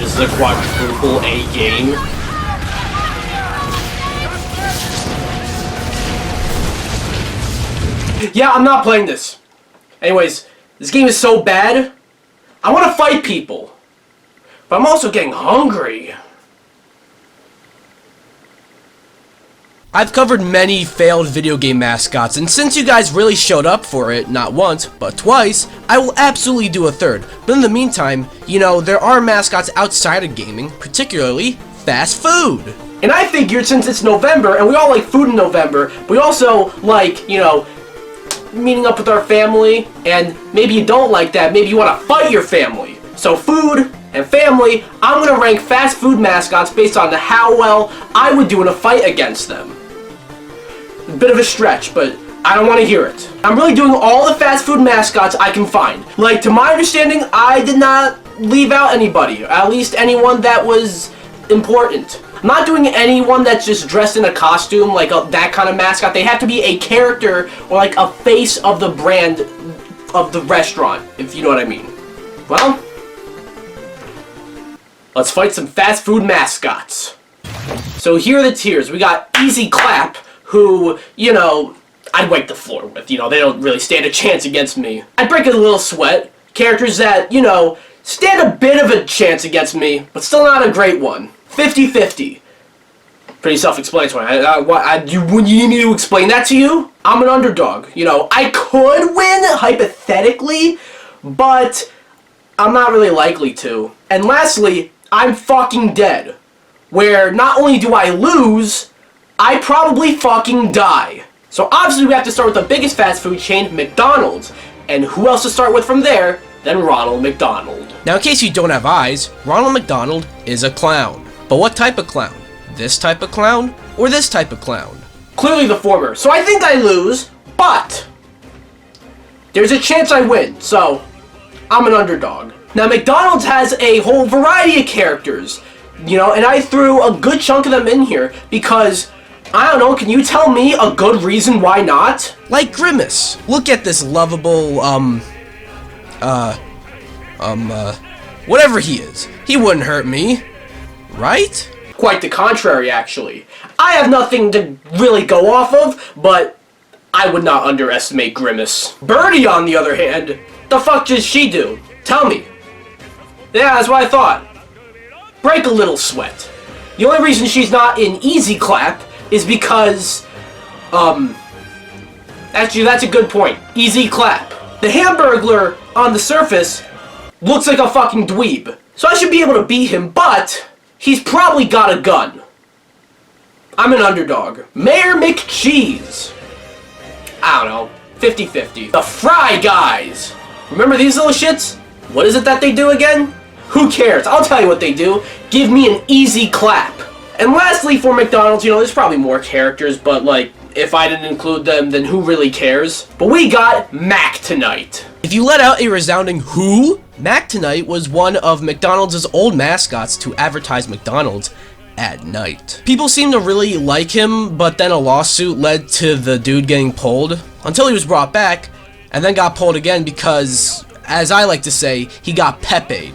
This is a quadruple A game. Yeah, I'm not playing this. Anyways, this game is so bad, I want to fight people. But I'm also getting hungry. I've covered many failed video game mascots, and since you guys really showed up for it, not once, but twice, I will absolutely do a third. But in the meantime, you know, there are mascots outside of gaming, particularly fast food. And I figured since it's November, and we all like food in November, we also like, you know, meeting up with our family, and maybe you don't like that, maybe you want to fight your family. So food and family, I'm going to rank fast food mascots based on how well I would do in a fight against them. A bit of a stretch, but I don't want to hear it. I'm really doing all the fast food mascots I can find. Like, to my understanding, I did not leave out anybody, at least anyone that was important. I'm not doing anyone that's just dressed in a costume, like that kind of mascot. They have to be a character or like a face of the brand of the restaurant, if you know what I mean. Well, let's fight some fast food mascots. So here are the tiers. We got Easy Clap, who, you know, I'd wipe the floor with. You know, they don't really stand a chance against me. I'd break a little sweat. Characters that, you know, stand a bit of a chance against me, but still not a great one. 50-50. Pretty self-explanatory. You need me to explain that to you? I'm an underdog. You know, I could win, hypothetically, but I'm not really likely to. And lastly, I'm fucking dead. Where not only do I lose, I probably fucking die. So obviously we have to start with the biggest fast food chain, McDonald's. And who else to start with from there than Ronald McDonald. Now in case you don't have eyes, Ronald McDonald is a clown. But what type of clown? This type of clown? Or this type of clown? Clearly the former. So I think I lose, but there's a chance I win. So I'm an underdog. Now McDonald's has a whole variety of characters, you know, and I threw a good chunk of them in here because, I don't know, can you tell me a good reason why not? Like Grimace. Look at this lovable, whatever he is. He wouldn't hurt me, right? Quite the contrary, actually. I have nothing to really go off of, but I would not underestimate Grimace. Birdie, on the other hand, the fuck does she do? Tell me. Yeah, that's what I thought. Break a little sweat. The only reason she's not in Easy Clap is because, actually that's a good point. Easy Clap. The Hamburglar on the surface looks like a fucking dweeb. So I should be able to beat him, but he's probably got a gun. I'm an underdog. Mayor McCheese. I don't know. 50-50. The Fry Guys. Remember these little shits? What is it that they do again? Who cares? I'll tell you what they do. Give me an Easy Clap. And lastly, for McDonald's, you know, there's probably more characters, but like, if I didn't include them, then who really cares? But we got Mac Tonight. If you let out a resounding who, Mac Tonight was one of McDonald's old mascots to advertise McDonald's at night. People seem to really like him, but then a lawsuit led to the dude getting pulled until he was brought back and then got pulled again because, as I like to say, he got Pepe'd.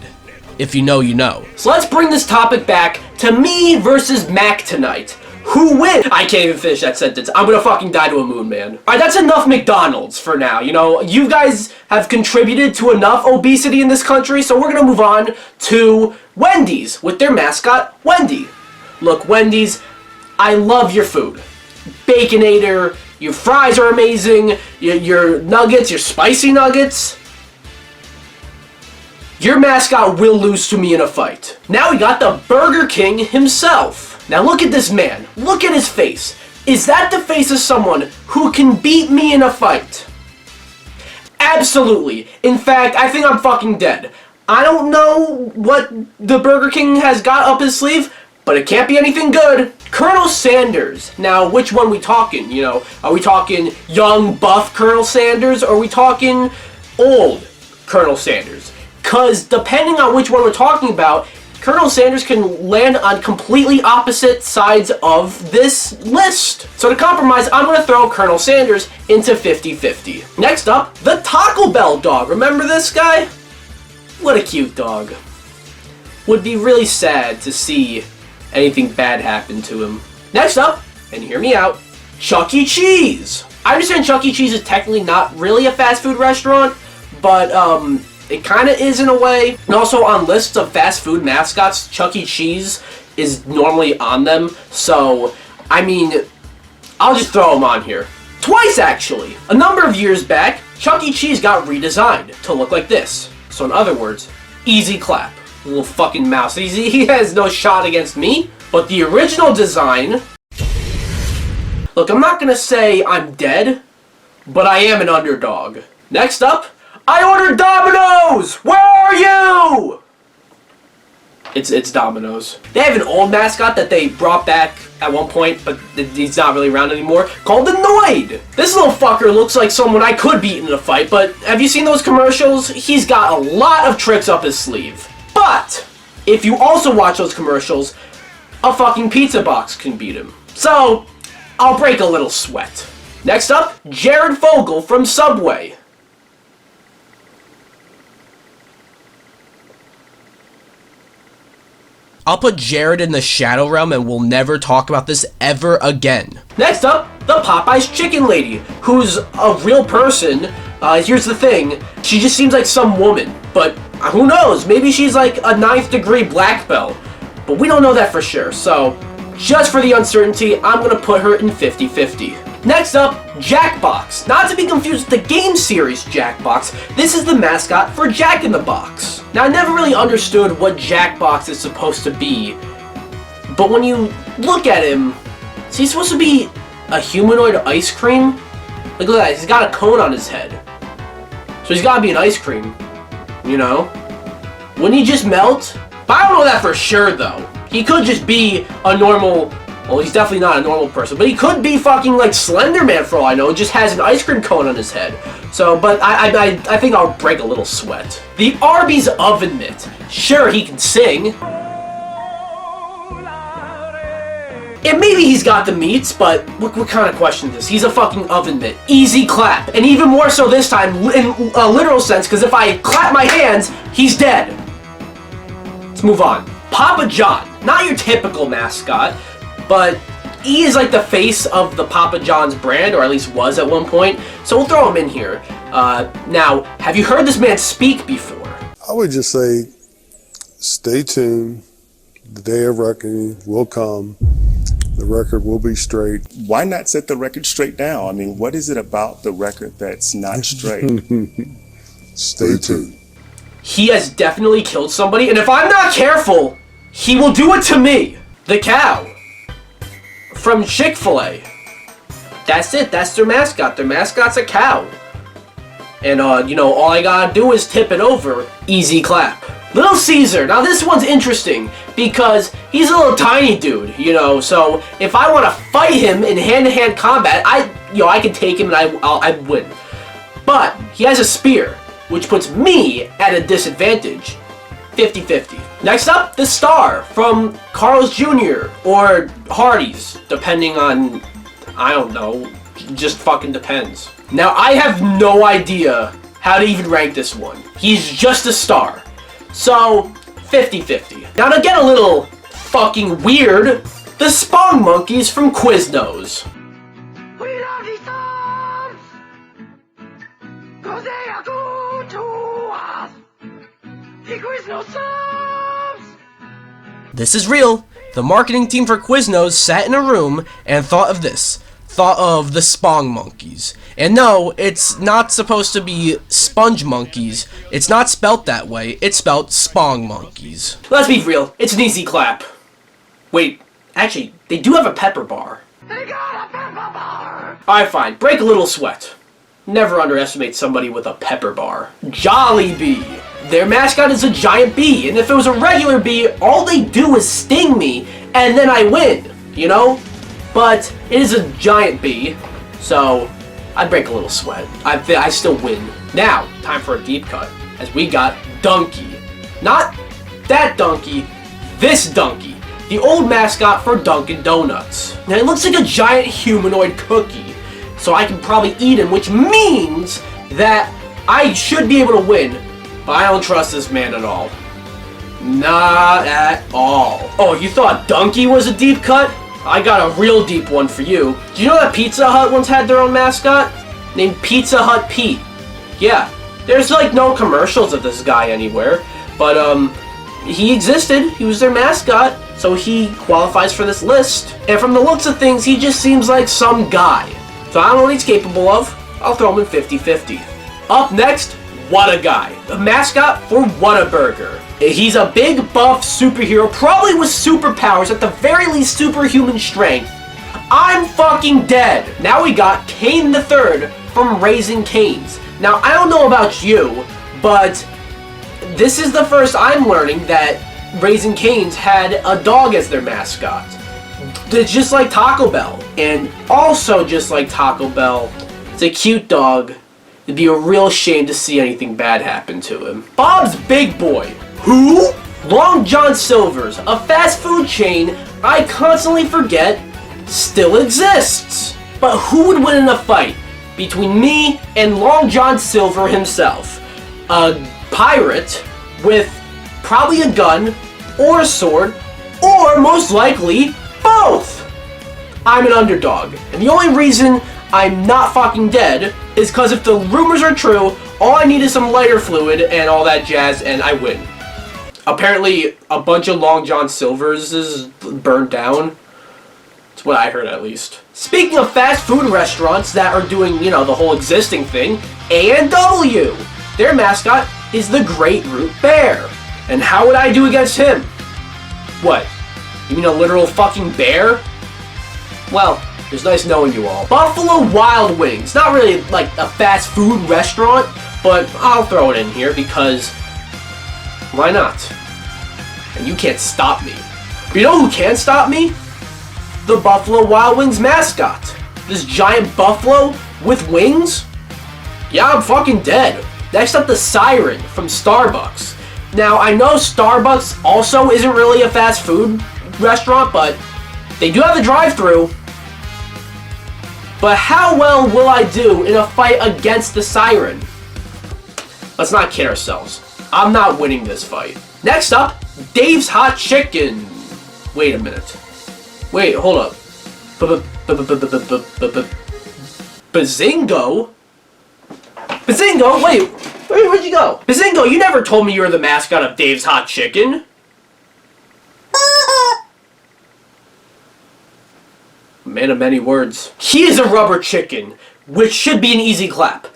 If you know, you know. So let's bring this topic back to me versus Mac Tonight. Who wins? I can't even finish that sentence. I'm gonna fucking die to a moon, man. Alright, that's enough McDonald's for now. You know, you guys have contributed to enough obesity in this country, so we're gonna move on to Wendy's with their mascot, Wendy. Look, Wendy's, I love your food. Baconator, your fries are amazing, your nuggets, your spicy nuggets. Your mascot will lose to me in a fight. Now we got the Burger King himself. Now look at this man. Look at his face. Is that the face of someone who can beat me in a fight? Absolutely. In fact, I think I'm fucking dead. I don't know what the Burger King has got up his sleeve, but it can't be anything good. Colonel Sanders. Now, which one we talking? You know, are we talking young, buff Colonel Sanders, or are we talking old Colonel Sanders? Because depending on which one we're talking about, Colonel Sanders can land on completely opposite sides of this list. So to compromise, I'm going to throw Colonel Sanders into 50-50. Next up, the Taco Bell dog. Remember this guy? What a cute dog. would be really sad to see anything bad happen to him. Next up, and hear me out, Chuck E. Cheese. I understand Chuck E. Cheese is technically not really a fast food restaurant, but it kind of is in a way. And also on lists of fast food mascots, Chuck E. Cheese is normally on them. So, I mean, I'll just throw him on here. Twice, actually. A number of years back, Chuck E. Cheese got redesigned to look like this. So in other words, easy clap. Little fucking mouse. He has no shot against me. But the original design... Look, I'm not gonna say I'm dead, but I am an underdog. Next up, I ordered Domino's! Where are you? It's Domino's. They have an old mascot that they brought back at one point, but he's not really around anymore, called Annoyed. This little fucker looks like someone I could beat in a fight, but have you seen those commercials? He's got a lot of tricks up his sleeve. But, if you also watch those commercials, a fucking pizza box can beat him. So, I'll break a little sweat. Next up, Jared Fogle from Subway. I'll put Jared in the shadow realm and we'll never talk about this ever again. Next up, the Popeyes Chicken Lady, who's a real person. Here's the thing, she just seems like some woman, but who knows, maybe she's like a 9th degree black belt, but we don't know that for sure, so just for the uncertainty, I'm gonna put her in 50-50. Next up, Jackbox. Not to be confused with the game series Jackbox, this is the mascot for Jack in the Box. Now, I never really understood what Jackbox is supposed to be, but when you look at him, is he supposed to be a humanoid ice cream? Like, look at that, he's got a cone on his head. So he's gotta be an ice cream, you know? Wouldn't he just melt? But I don't know that for sure, though. He could just be a normal... Well, he's definitely not a normal person, but he could be fucking like Slender Man for all I know. Just has an ice cream cone on his head. So, but I think I'll break a little sweat. The Arby's Oven Mitt. Sure, he can sing. And maybe he's got the meats, but what kind of question is this? He's a fucking oven mitt. Easy clap. And even more so this time, in a literal sense, because if I clap my hands, he's dead. Let's move on. Papa John. Not your typical mascot, but he is like the face of the Papa John's brand, or at least was at one point, so we'll throw him in here. Now, have you heard this man speak before? I would just say, stay tuned. The day of reckoning will come. The record will be straight. Why not set the record straight now? I mean, what is it about the record that's not straight? Stay tuned. He has definitely killed somebody, and if I'm not careful, he will do it to me. The cow. From Chick-fil-A. That's it. That's their mascot. Their mascot's a cow. And, you know, all I gotta do is tip it over. Easy clap. Little Caesar. Now, this one's interesting because he's a little tiny dude, you know, so if I want to fight him in hand-to-hand combat, I can take him and I'd win. But he has a spear, which puts me at a disadvantage. 50-50. Next up, the Star from Carl's Jr. or Hardee's, depending on, I don't know, just fucking depends. Now, I have no idea how to even rank this one. He's just a star. So, 50-50. Now, to get a little fucking weird, the Spong Monkeys from Quiznos. We love these stars, 'cause they are good to us. The Quiznos stars. This is real. The marketing team for Quiznos sat in a room and thought of this. Thought of the Spong Monkeys. And no, it's not supposed to be Sponge Monkeys. It's not spelt that way. It's spelt Spong Monkeys. Let's be real. It's an easy clap. Wait, actually, they do have a pepper bar. They got a pepper bar. Alright, fine. Break a little sweat. Never underestimate somebody with a pepper bar. Jollibee. Their mascot is a giant bee, and if it was a regular bee, all they do is sting me, and then I win, you know? But it is a giant bee, so I'd break a little sweat. I still win. Now, time for a deep cut, as we got Donkey. Not that donkey, this donkey. The old mascot for Dunkin' Donuts. Now, it looks like a giant humanoid cookie, so I can probably eat him, which means that I should be able to win, but I don't trust this man at all. Not at all. Oh, you thought Donkey was a deep cut? I got a real deep one for you. Do you know that Pizza Hut once had their own mascot? Named Pizza Hut Pete. Yeah, there's like no commercials of this guy anywhere, but he existed, he was their mascot, so he qualifies for this list. And from the looks of things, he just seems like some guy. So I don't know what he's capable of, I'll throw him in 50-50. Up next, What a Guy, the mascot for Whataburger. He's a big buff superhero, probably with superpowers, at the very least superhuman strength. I'm fucking dead. Now we got Kane the Third from Raising Cane's. Now I don't know about you, but this is the first I'm learning that Raising Cane's had a dog as their mascot. It's just like Taco Bell, and also just like Taco Bell, it's a cute dog. It'd be a real shame to see anything bad happen to him. Bob's Big Boy. Who? Long John Silver's, a fast food chain I constantly forget still exists. But who would win in a fight between me and Long John Silver himself? A pirate with probably a gun or a sword, or most likely both. I'm an underdog, and the only reason I'm not fucking dead is because if the rumors are true, all I need is some lighter fluid and all that jazz, and I win. Apparently, a bunch of Long John Silver's is burned down. That's what I heard, at least. Speaking of fast food restaurants that are doing, you know, the whole existing thing, A&W. Their mascot is the Great Root Bear. And how would I do against him? What? You mean a literal fucking bear? Well, it's nice knowing you all. Buffalo Wild Wings. Not really like a fast food restaurant, but I'll throw it in here because why not? And you can't stop me. But you know who can stop me? The Buffalo Wild Wings mascot. This giant buffalo with wings? Yeah, I'm fucking dead. Next up, the Siren from Starbucks. Now, I know Starbucks also isn't really a fast food restaurant, but they do have the drive-thru. But how well will I do in a fight against the Siren? Let's not kid ourselves. I'm not winning this fight. Next up, Dave's Hot Chicken. Wait a minute. Wait, hold up. Bazingo? Bazingo? Wait, where'd you go? Bazingo, you never told me you were the mascot of Dave's Hot Chicken. Man of many words. He is a rubber chicken, which should be an easy clap.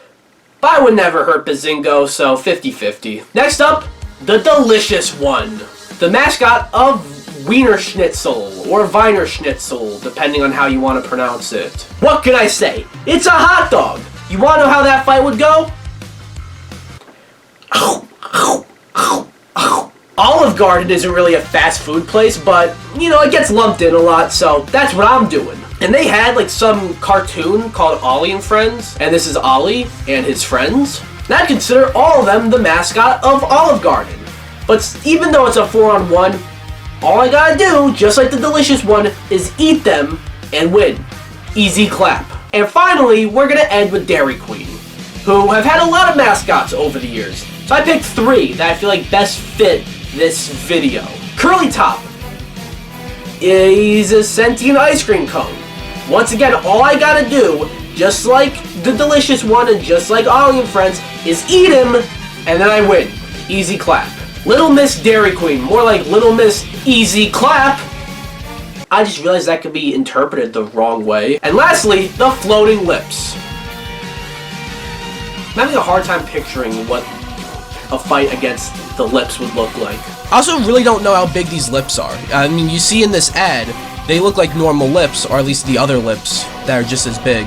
But I would never hurt Bazingo, so 50-50. Next up, the Delicious One. The mascot of Wiener Schnitzel, or Wiener Schnitzel, depending on how you want to pronounce it. What can I say? It's a hot dog! You want to know how that fight would go? Olive Garden isn't really a fast food place, but, you know, it gets lumped in a lot, so that's what I'm doing. And they had, like, some cartoon called Ollie and Friends, and this is Ollie and his friends. And I'd consider all of them the mascot of Olive Garden. But even though it's a 4-on-1, all I gotta do, just like the Delicious One, is eat them and win. Easy clap. And finally, we're gonna end with Dairy Queen, who have had a lot of mascots over the years. So I picked 3 that I feel like best fit this video. Curly Top is a sentient ice cream cone. Once again, all I gotta do, just like the Delicious One and just like Ollie and Friends, is eat him, and then I win. Easy clap. Little Miss Dairy Queen, more like Little Miss Easy Clap. I just realized that could be interpreted the wrong way. And lastly, the Floating Lips. I'm having a hard time picturing what a fight against the lips would look like. I also really don't know how big these lips are. I mean, you see in this ad, they look like normal lips, or at least the other lips that are just as big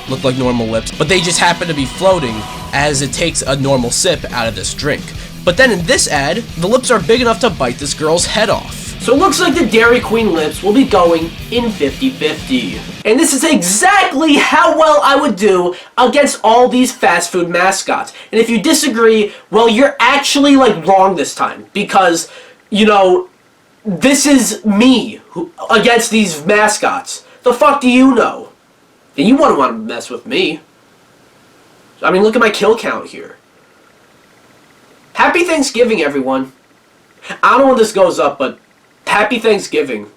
look like normal lips, but they just happen to be floating as it takes a normal sip out of this drink. But then in this ad, the lips are big enough to bite this girl's head off. So it looks like the Dairy Queen lips will be going in 50-50. And this is exactly how well I would do against all these fast food mascots. And if you disagree, well, you're actually, like, wrong this time. Because, you know, this is me against these mascots. The fuck do you know? And you wouldn't want to mess with me. I mean, look at my kill count here. Happy Thanksgiving, everyone. I don't know when this goes up, but happy Thanksgiving.